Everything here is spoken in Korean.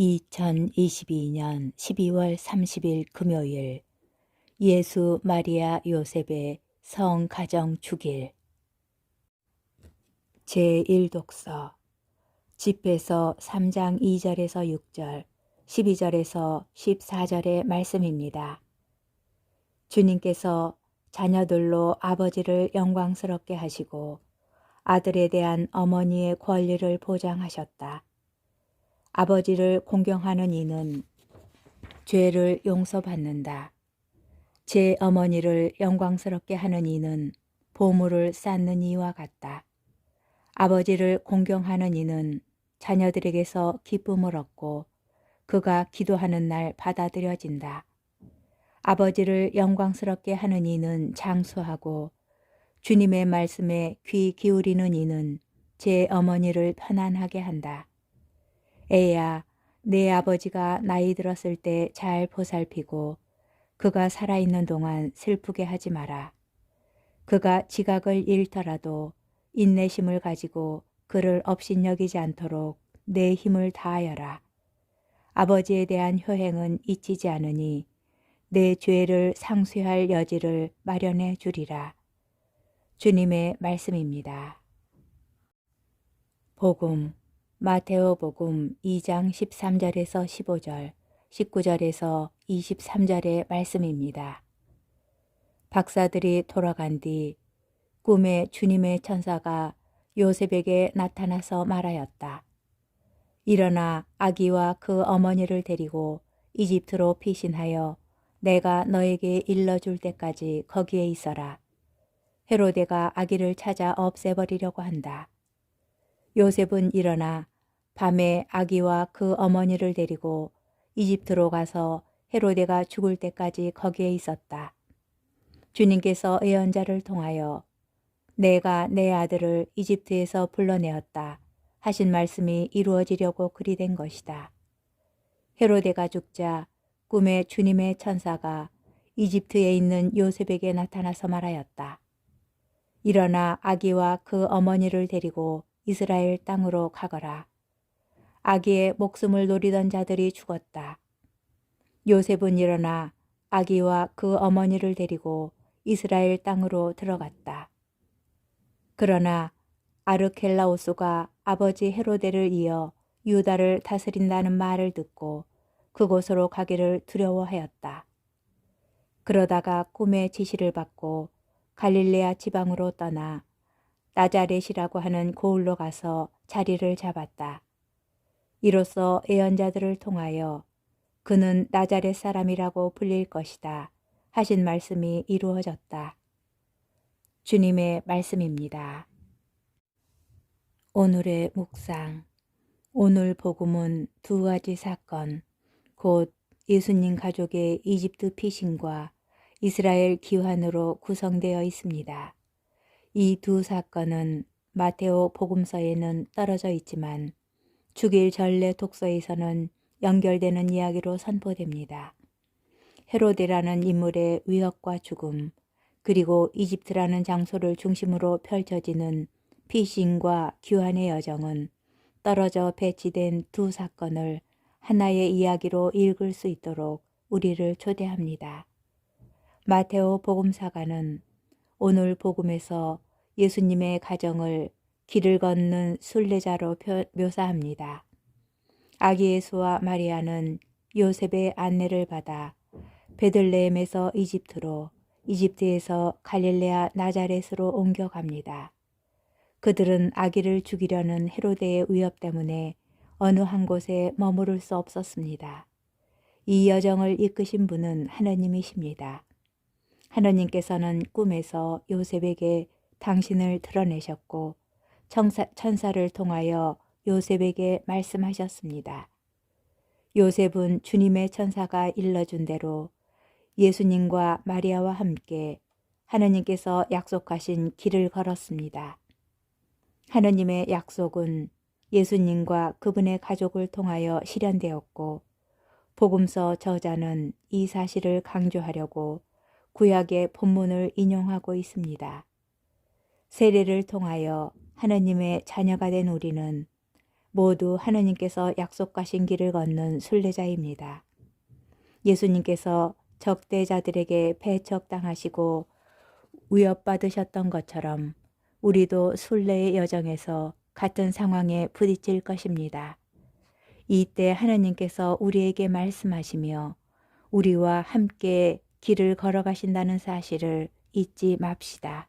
2022년 12월 30일 금요일 예수 마리아 요셉의 성가정 축일 제1독서 집에서 3장 2절에서 6절, 12절에서 14절의 말씀입니다. 주님께서 자녀들로 아버지를 영광스럽게 하시고 아들에 대한 어머니의 권리를 보장하셨다. 아버지를 공경하는 이는 죄를 용서받는다. 제 어머니를 영광스럽게 하는 이는 보물을 쌓는 이와 같다. 아버지를 공경하는 이는 자녀들에게서 기쁨을 얻고 그가 기도하는 날 받아들여진다. 아버지를 영광스럽게 하는 이는 장수하고 주님의 말씀에 귀 기울이는 이는 제 어머니를 편안하게 한다. 애야, 내 아버지가 나이 들었을 때 잘 보살피고 그가 살아있는 동안 슬프게 하지 마라. 그가 지각을 잃더라도 인내심을 가지고 그를 업신여기지 않도록 내 힘을 다하여라. 아버지에 대한 효행은 잊히지 않으니 내 죄를 상쇄할 여지를 마련해 주리라. 주님의 말씀입니다. 복음 마테오복음 2장 13절에서 15절, 19절에서 23절의 말씀입니다. 박사들이 돌아간 뒤 꿈에 주님의 천사가 요셉에게 나타나서 말하였다. 일어나 아기와 그 어머니를 데리고 이집트로 피신하여 내가 너에게 일러줄 때까지 거기에 있어라. 헤로데가 아기를 찾아 없애버리려고 한다. 요셉은 일어나 밤에 아기와 그 어머니를 데리고 이집트로 가서 헤로데가 죽을 때까지 거기에 있었다. 주님께서 예언자를 통하여 내가 내 아들을 이집트에서 불러내었다 하신 말씀이 이루어지려고 그리 된 것이다. 헤로데가 죽자 꿈에 주님의 천사가 이집트에 있는 요셉에게 나타나서 말하였다. 일어나 아기와 그 어머니를 데리고 이스라엘 땅으로 가거라. 아기의 목숨을 노리던 자들이 죽었다. 요셉은 일어나 아기와 그 어머니를 데리고 이스라엘 땅으로 들어갔다. 그러나 아르켈라오스가 아버지 헤로데를 이어 유다를 다스린다는 말을 듣고 그곳으로 가기를 두려워하였다. 그러다가 꿈의 지시를 받고 갈릴레아 지방으로 떠나 나자렛이라고 하는 고을로 가서 자리를 잡았다. 이로써 예언자들을 통하여 그는 나자렛 사람이라고 불릴 것이다 하신 말씀이 이루어졌다. 주님의 말씀입니다. 오늘의 묵상. 오늘 복음은 두 가지 사건, 곧 예수님 가족의 이집트 피신과 이스라엘 귀환으로 구성되어 있습니다. 이 두 사건은 마테오 복음서에는 떨어져 있지만 주길 전례 독서에서는 연결되는 이야기로 선포됩니다. 헤로데라는 인물의 위협과 죽음, 그리고 이집트라는 장소를 중심으로 펼쳐지는 피신과 귀환의 여정은 떨어져 배치된 두 사건을 하나의 이야기로 읽을 수 있도록 우리를 초대합니다. 마테오 복음사가는 오늘 복음에서 예수님의 가정을 길을 걷는 순례자로 묘사합니다. 아기 예수와 마리아는 요셉의 안내를 받아 베들레헴에서 이집트로, 이집트에서 갈릴레아 나자렛으로 옮겨갑니다. 그들은 아기를 죽이려는 헤로데의 위협 때문에 어느 한 곳에 머무를 수 없었습니다. 이 여정을 이끄신 분은 하느님이십니다. 하느님께서는 꿈에서 요셉에게 당신을 드러내셨고 천사를 통하여 요셉에게 말씀하셨습니다. 요셉은 주님의 천사가 일러준 대로 예수님과 마리아와 함께 하느님께서 약속하신 길을 걸었습니다. 하느님의 약속은 예수님과 그분의 가족을 통하여 실현되었고 복음서 저자는 이 사실을 강조하려고 구약의 본문을 인용하고 있습니다. 세례를 통하여 하느님의 자녀가 된 우리는 모두 하느님께서 약속하신 길을 걷는 순례자입니다. 예수님께서 적대자들에게 배척당하시고 위협받으셨던 것처럼 우리도 순례의 여정에서 같은 상황에 부딪힐 것입니다. 이때 하느님께서 우리에게 말씀하시며 우리와 함께 길을 걸어가신다는 사실을 잊지 맙시다.